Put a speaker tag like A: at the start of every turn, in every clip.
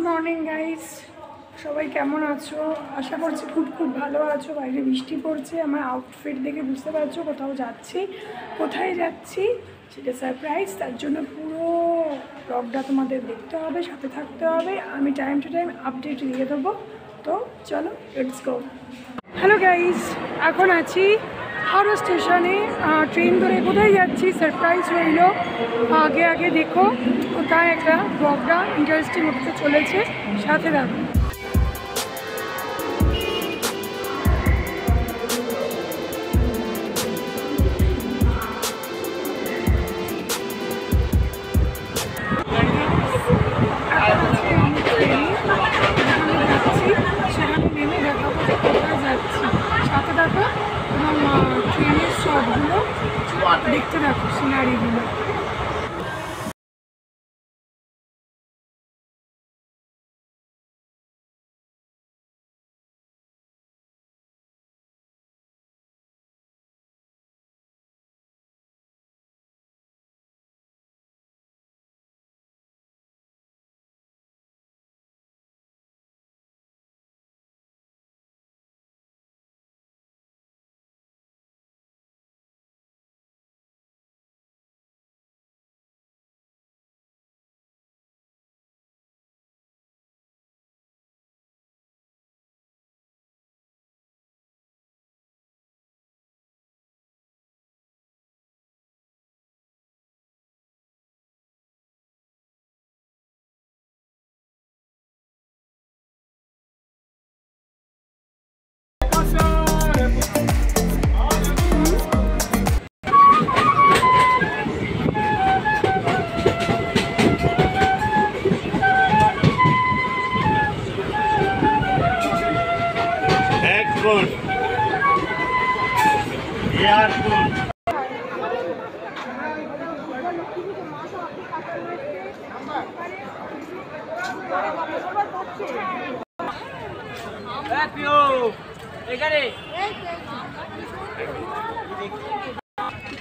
A: Morning guys, সবাই কেমন আছো? আশা করছি খুব ভালো আছো। বাইরে বৃষ্টি পড়ছে, আমার আউটফিট দেখে বুঝতে পারছো কোথাও যাচ্ছি। কোথায় যাচ্ছি সেটা সারপ্রাইজ, তার জন্য পুরো ব্লগটা তোমাদের দেখতে হবে, সাথে থাকতে হবে। আমি টাইম টু টাইম আপডেট দিয়ে দেবো। তো চলো, লেটস গো। হ্যালো গাইস, এখন আছি হাওড়া স্টেশনে। ট্রেন ধরে কোথায় যাচ্ছি সারপ্রাইজ রইল। আগে দেখো, কোথায় একটা ব্লগটা ইন্টারেস্টিং হতে চলেছে, সাথে থাকো। সেখানে নেমে দেখাবো যে কোথায় যাচ্ছি, সাথে থাকো এবং ট্রেনের শটগুলো দেখতে থাকো, সিনারিগুলো।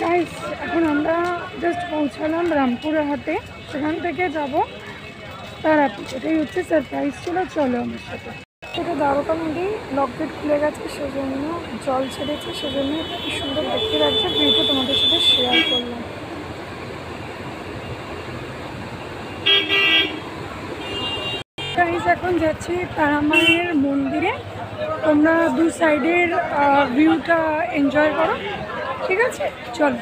A: গাইস, এখন আমরা জাস্ট পৌঁছালাম রামপুরহাটে। সেখান থেকে যাব তারাপীঠ। এটাই হচ্ছে সারপ্রাইজ ছিল। চলো আমার সাথে। এটা দ্বারকা নদী, লক গেট খুলে গেছে, সেজন্য জল ছেড়েছে, সেজন্য কি সুন্দর দেখতে লাগছে। ভিডিওটা তোমাদের সাথে শেয়ার করলাম। গাইস, এখন যাচ্ছি তারামায়ের মন্দিরে। তোমরা দু সাইডের ভিউটা এনজয় করো, ঠিক আছে? চলো।